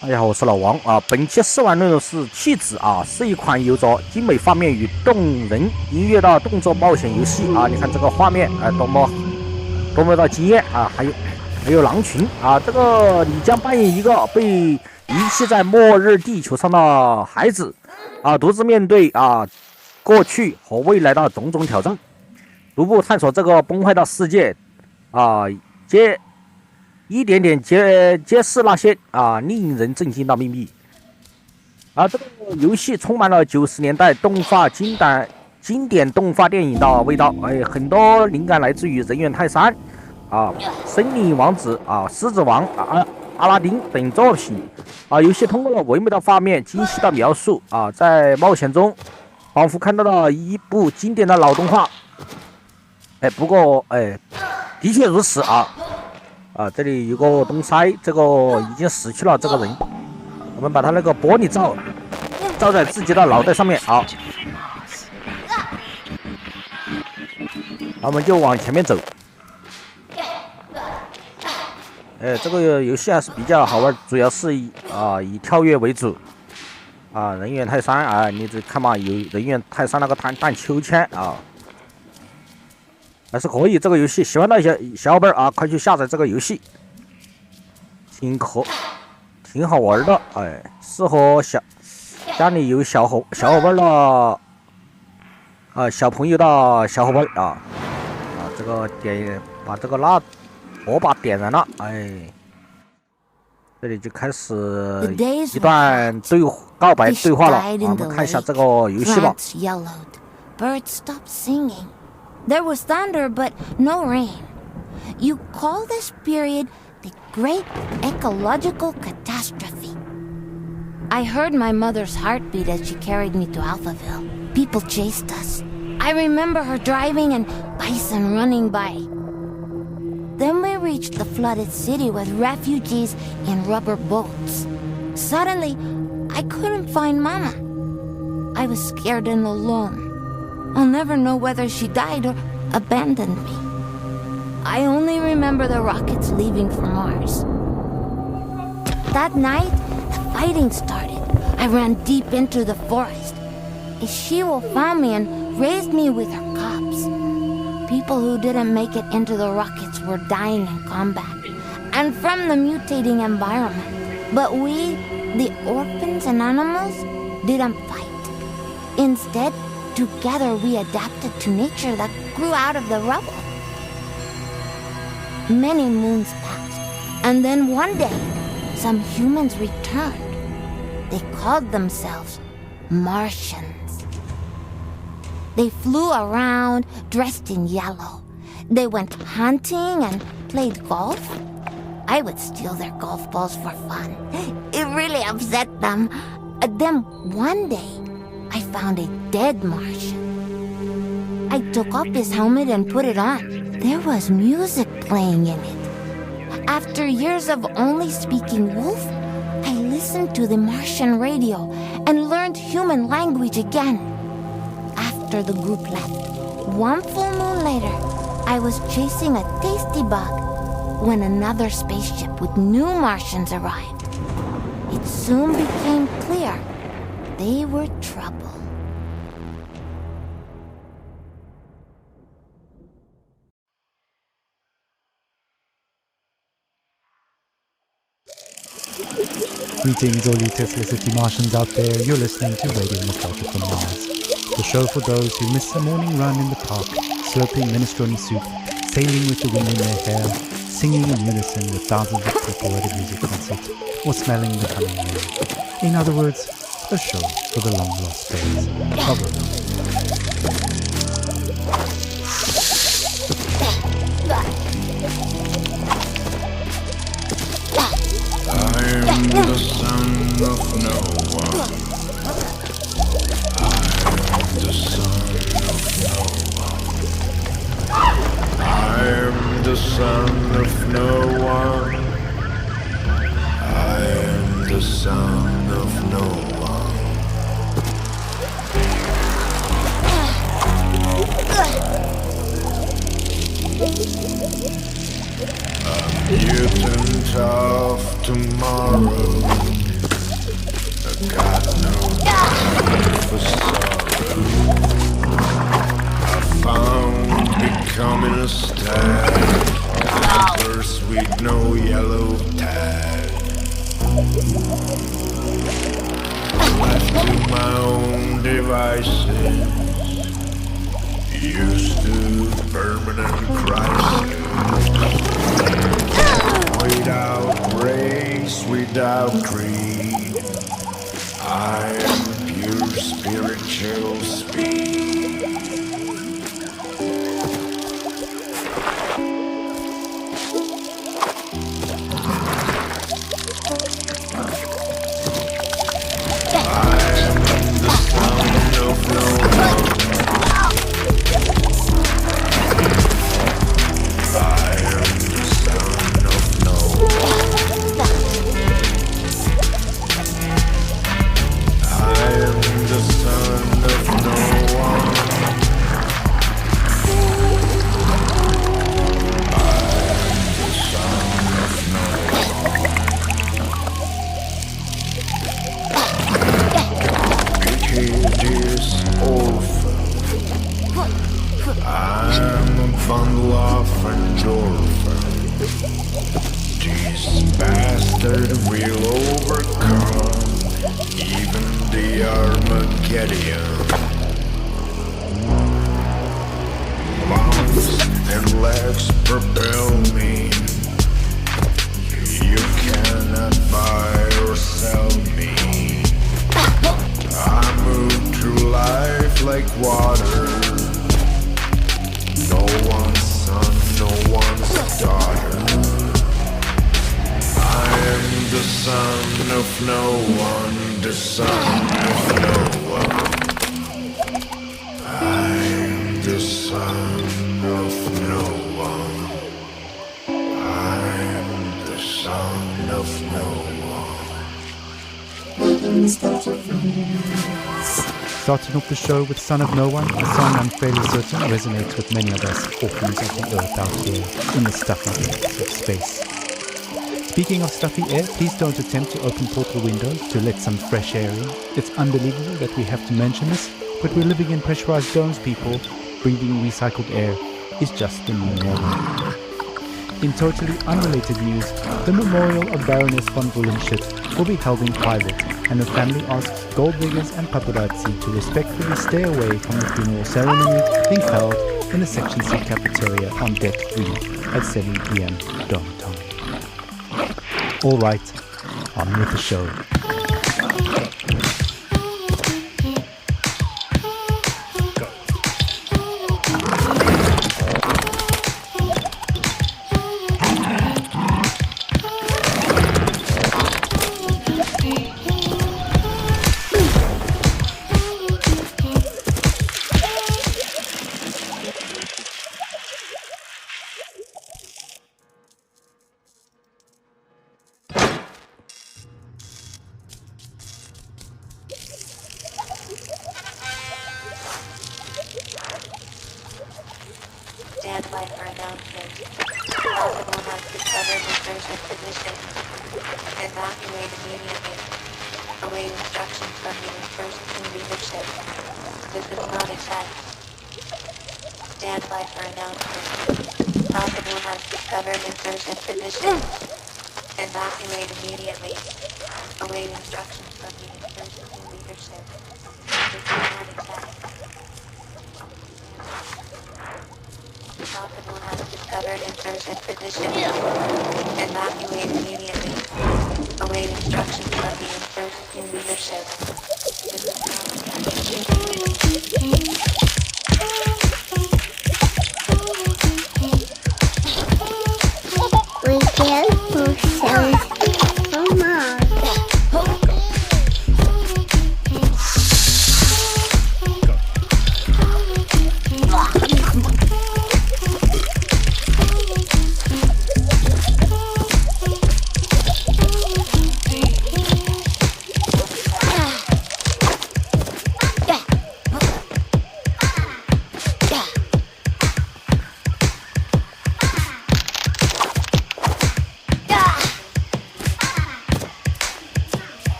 大家好，我是老王啊。本期试玩内容是《弃子》啊，是一款有着精美画面与动人音乐的动作冒险游戏啊。你看这个画面啊，多么的惊艳啊！还有狼群啊，这个你将扮演一个被遗弃在末日地球上的孩子啊，独自面对过去和未来的种种挑战，逐步探索这个崩坏的世界啊，一点点揭示那些令人震惊的秘密。这个游戏充满了90年代经典动画电影的味道，很多灵感来自于人猿泰山森林王子狮子王阿拉丁等作品游戏通过了唯美的画面、精细的描述在冒险中仿佛看到了一部经典的老动画。不过的确如此这里有个东塞，这个已经死去了这个人，我们把他那个玻璃罩在自己的脑袋上面我们就往前面走。这个游戏还是比较好玩，主要是以跳跃为主人猿泰山你只看嘛，有人猿泰山那个荡秋千还是可以。这个游戏喜欢的一些小伙伴快去下载这个游戏，挺好玩的，适合家里有小伙伴的小朋友的小伙伴这个把这个火把点燃了，这里就开始一段告白对话了我们看一下这个游戏吧。There was thunder, but no rain. You call this period the Great Ecological Catastrophe. I heard my mother's heartbeat as she carried me to Alphaville. People chased us. I remember her driving and bison running by. Then we reached the flooded city with refugees in rubber boats. Suddenly, I couldn't find Mama. I was scared and alone.I'll never know whether she died or abandoned me. I only remember the rockets leaving for Mars. That night, the fighting started. I ran deep into the forest. A she-wolf found me and raised me with her cubs. People who didn't make it into the rockets were dying in combat and from the mutating environment. But we, the orphans and animals, didn't fight. Instead,Together we adapted to nature that grew out of the rubble. Many moons passed, and then one day, some humans returned. They called themselves Martians. They flew around dressed in yellow. They went hunting and played golf. I would steal their golf balls for fun. It really upset them. Then one day,I found a dead Martian. I took off his helmet and put it on. There was music playing in it. After years of only speaking wolf, I listened to the Martian radio and learned human language again. After the group left, one full moon later, I was chasing a tasty bug when another spaceship with new Martians arrived. It soon became clear.They were trouble. Greetings, all you Tesla City Martians out there. You're listening to Radio Nostalgia from Mars, the show for those who miss a morning run in the park, slurping minestrone soup, sailing with the wind in their hair, singing in unison with thousands of people at a music concert, or smelling the coming rain. In other words,a show for the long lost days of Earth. I'm the son of no one. I'm the son of no one. I'm the son of no one. I'm the son of no one.A mutant isn't of tomorrow. I got no time for sorrow. I found becoming a stag, antlers with no yellow tag. Left to my own devices, used to permanent crisis. Without race, without creed, I am pure spiritual speed. Starting off the show with Son of No One, a song I'm fairly certain resonates with many of us orphans of the earth out here in the stuffy depths of space. Speaking of stuffy air, please don't attempt to open portal windows to let some fresh air in. It's unbelievable that we have to mention this, but we're living in pressurized domes, people. Breathing recycled air is just the new normal. In totally unrelated news, the memorial of Baroness von Bullenshit will be held in private, and the family asks gold diggers and paparazzi to respectfully stay away from the funeral ceremony being held in the Section C cafeteria on Deck 3 at 7 p.m. Dome time. Alright, on with the show.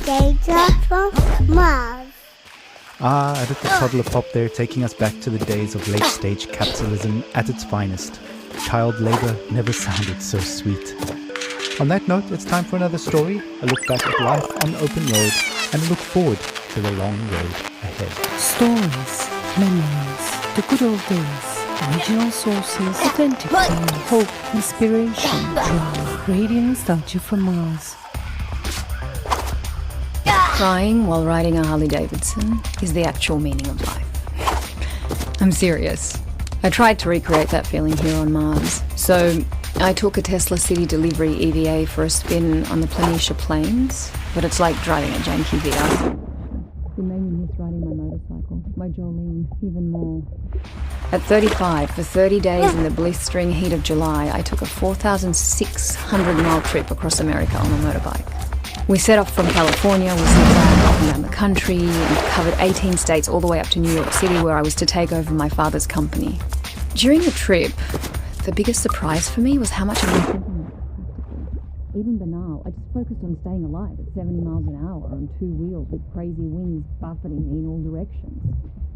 Data from Mars. Ah, a little toddler pop there, taking us back to the days of late-stage capitalism at its finest. Child labor never sounded so sweet. On that note, it's time for another story, a look back at life on the open road, and a look forward to the long road ahead. Stories, memories, the good old days, original sources, authentic fame, hope, inspiration, joy, radiant nostalgia from Mars. Crying while riding a Harley-Davidson is the actual meaning of life. I'm serious. I tried to recreate that feeling here on Mars. So I took a Tesla City Delivery EVA for a spin on the Planitia Plains, but it's like driving a janky VR. It made me miss riding my motorcycle, my Jolene, even more. At 35, for 30 days in the blistering heat of July, I took a 4,600-mile trip across America on a motorbike. We set off from California, we zigzagged up and down the country, and covered 18 states all the way up to New York City, where I was to take over my father's company. During the trip, the biggest surprise for me was how much I was thinking about practical. Even banal, I just focused on staying alive at 70 miles an hour on two wheels with crazy winds buffeting me in all directions.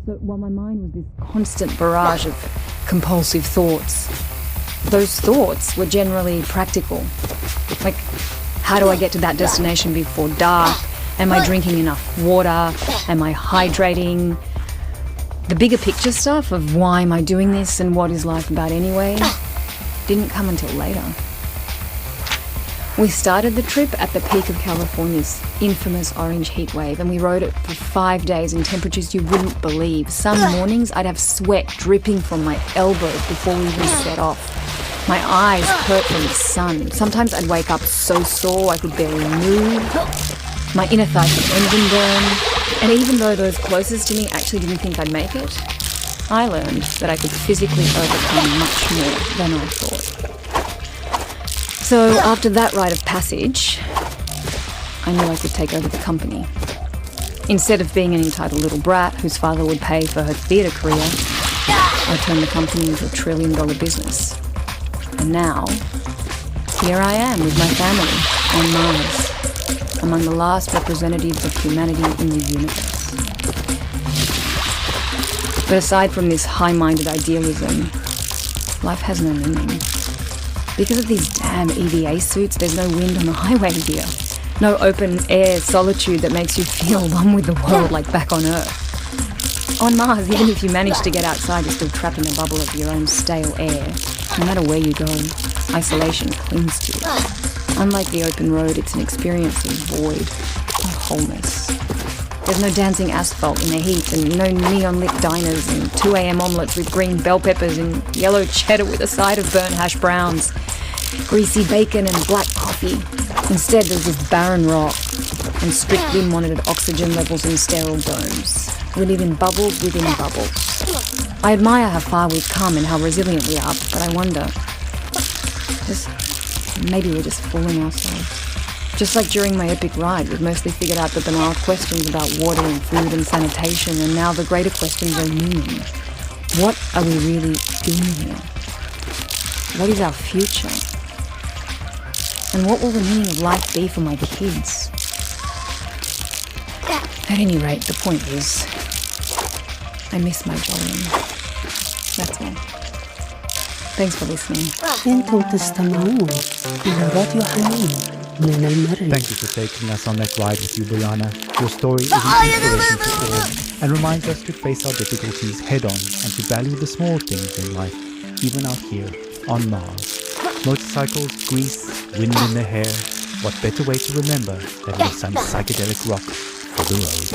So while my mind was this constant barrage of compulsive thoughts, those thoughts were generally practical. Like, how do I get to that destination before dark? Am I drinking enough water? Am I hydrating? The bigger picture stuff of why am I doing this and what is life about anyway didn't come until later. We started the trip at the peak of California's infamous orange heat wave, and we rode it for 5 days in temperatures you wouldn't believe. Some mornings I'd have sweat dripping from my elbows before we even set off. My eyes hurt from the sun. Sometimes I'd wake up so sore I could barely move. My inner thighs would engine burn. And even though those closest to me actually didn't think I'd make it, I learned that I could physically overcome much more than I thought. So after that rite of passage, I knew I could take over the company. Instead of being an entitled little brat whose father would pay for her theatre career, I turned the company into a $1 trillion business. And now, here I am with my family on Mars, among the last representatives of humanity in the universe. But aside from this high-minded idealism, life has no meaning. Because of these damn EVA suits, there's no wind on the highway here. No open-air solitude that makes you feel one with the world like back on Earth. On Mars, even if you manage to get outside, you're still trapped in a bubble of your own stale air. No matter where you go, isolation clings to you. Unlike the open road, it's an experience of void, of wholeness. There's no dancing asphalt in the heat, and no neon-lit diners, and 2 a.m. omelettes with green bell peppers and yellow cheddar with a side of burnt hash browns, greasy bacon and black coffee. Instead, there's this barren rock and strictly monitored oxygen levels in sterile domes. We live in bubbles within bubbles. I admire how far we've come and how resilient we are, but I wonder, maybe we're just fooling ourselves. Just like during my epic ride, we've mostly figured out the banal questions about water and food and sanitation, and now the greater questions are meaning. What are we really doing here? What is our future? And what will the meaning of life be for my kids? At any rate, the point is, I miss my Jolene. That's all. Thanks for listening. انتم تستمعون إلى راديو حنين من المريخ. Thank you for taking us on that ride with you, Brianna. Your story is an inspiration to all and reminds us to face our difficulties head-on and to value the small things in life, even out here on Mars. Motorcycles, grease, wind in the hair. What better way to remember than with some psychedelic rock for the road?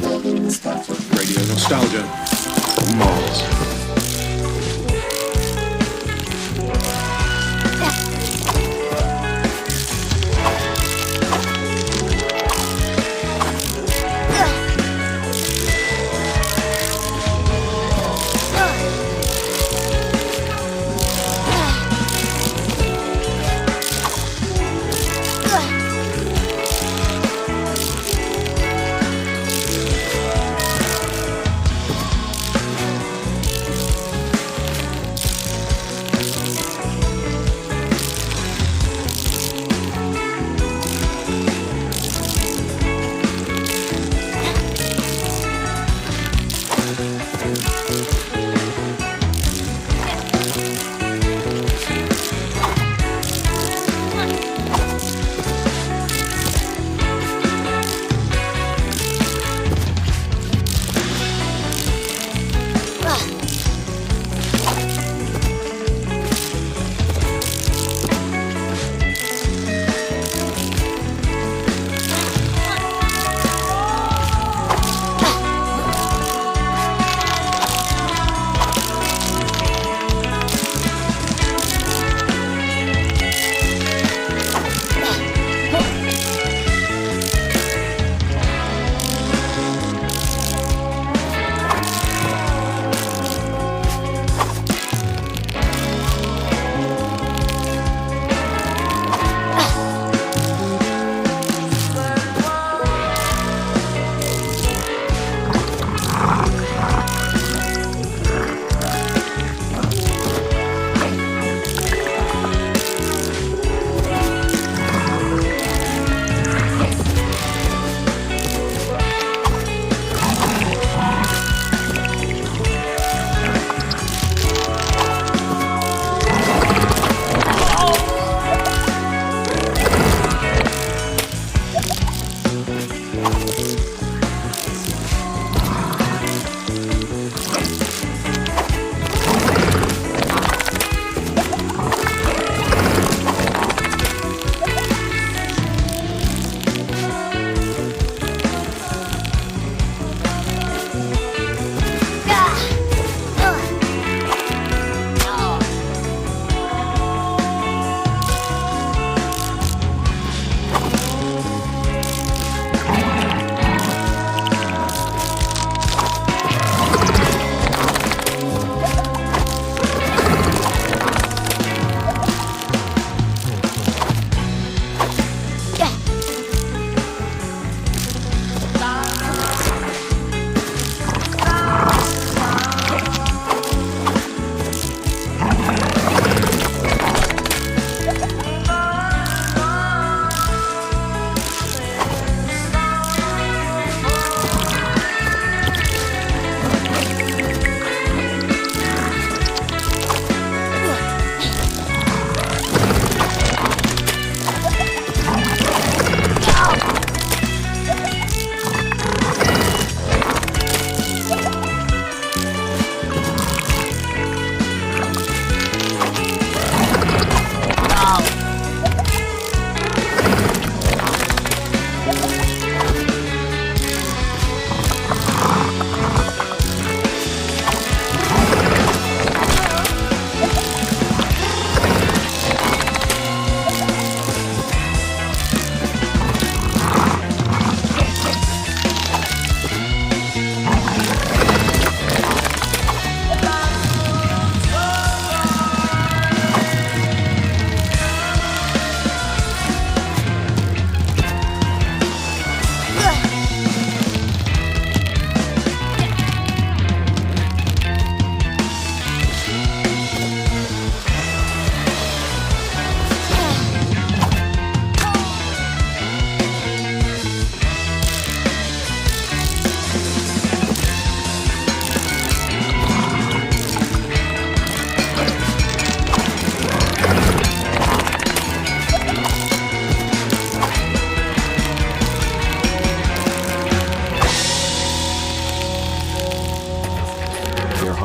Radio Nostalgia. Mars.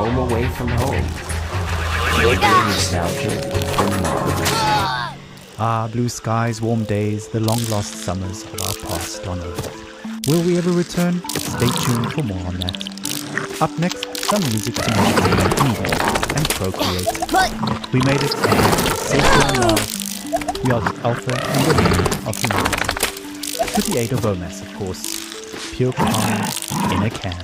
home away from home. Radio nostalgia from Mars. Ah, blue skies, warm days, the long-lost summers of our past on Earth. Will we ever return? Stay tuned for more on that. Up next, some music to motivate, meditate, and procreate. We made it, and safely on Mars. We are the alpha and omega of humanity. With the aid of OMAS, of course. Pure calm in a can.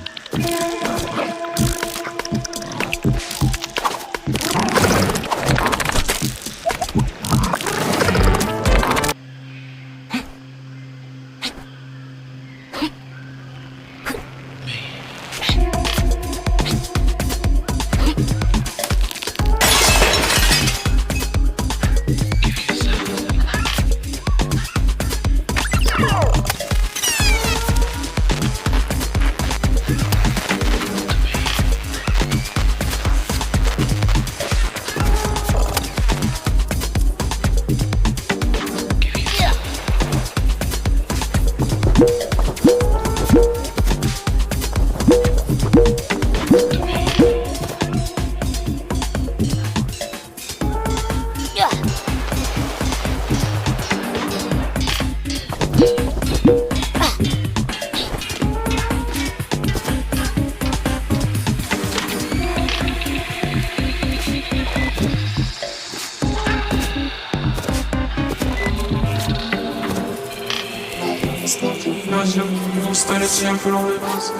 Vous stanete sempre on the bus.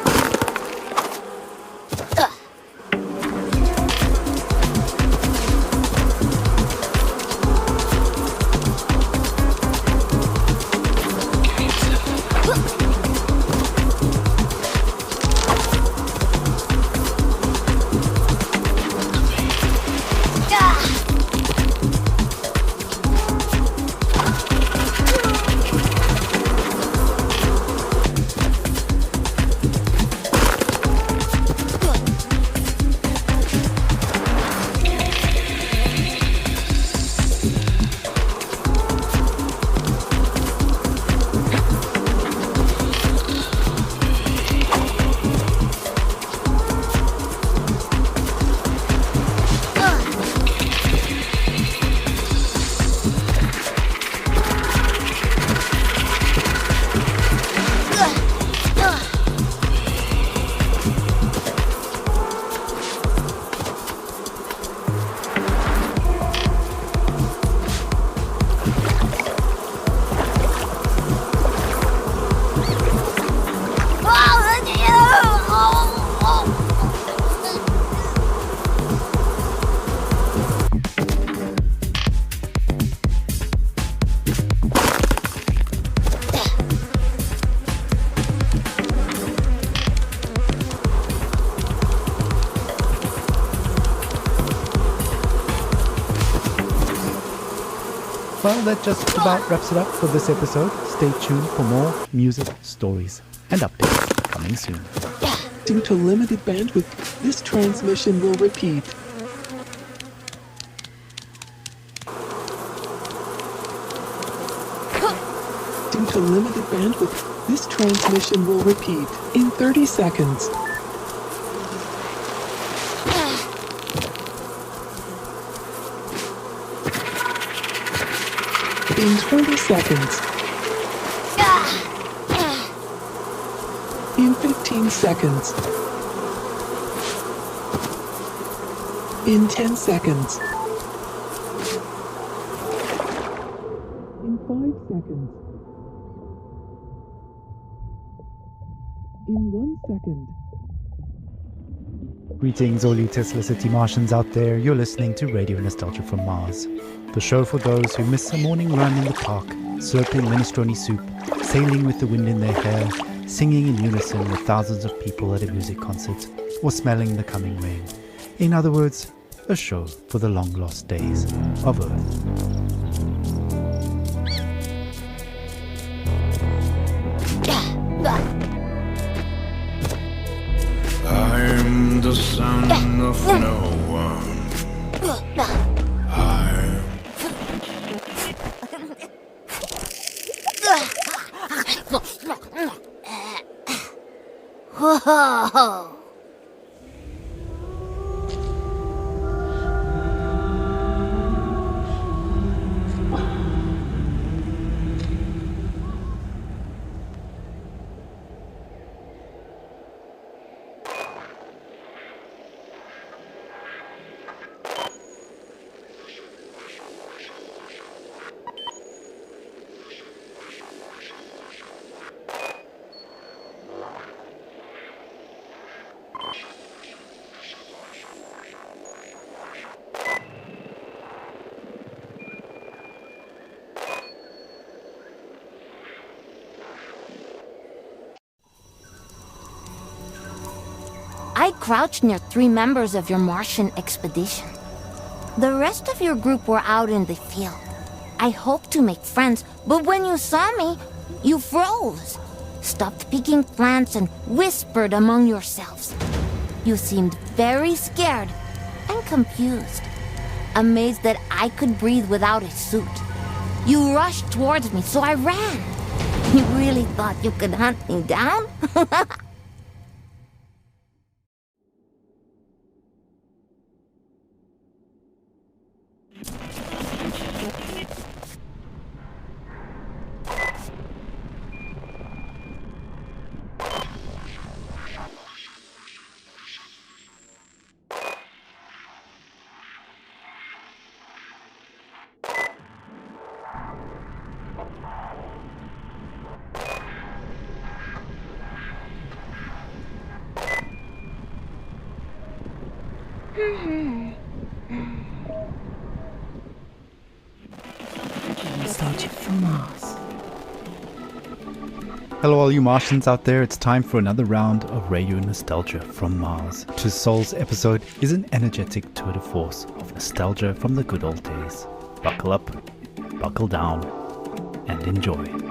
Well, that just about wraps it up for this episode. Stay tuned for more music, stories, and updates coming soon. Due to limited bandwidth, this transmission will repeat. Due to limited bandwidth, this transmission will repeat in 30 seconds. In 20 seconds. In 15 seconds. In 10 seconds. In 5 seconds. In 1 second. Greetings, all you Tesla City Martians out there. You're listening to Radio Nostalgia from Mars, the show for those who miss a morning run in the park, slurping minestrone soup, sailing with the wind in their hair, singing in unison with thousands of people at a music concert, or smelling the coming rain. In other words, a show for the long-lost days of Earth. I'm the son of no one. Whoa. I crouched near 3 members of your Martian expedition. The rest of your group were out in the field. I hoped to make friends, but when you saw me, you froze, stopped picking plants and whispered among yourselves. You seemed very scared and confused, amazed that I could breathe without a suit. You rushed towards me, so I ran. You really thought you could hunt me down? Nostalgia from Mars. Hello all you Martians out there, it's time for another round of Radio Nostalgia from Mars. To Soul's episode is an energetic tour de force of nostalgia from the good old days. Buckle up, buckle down, and enjoy.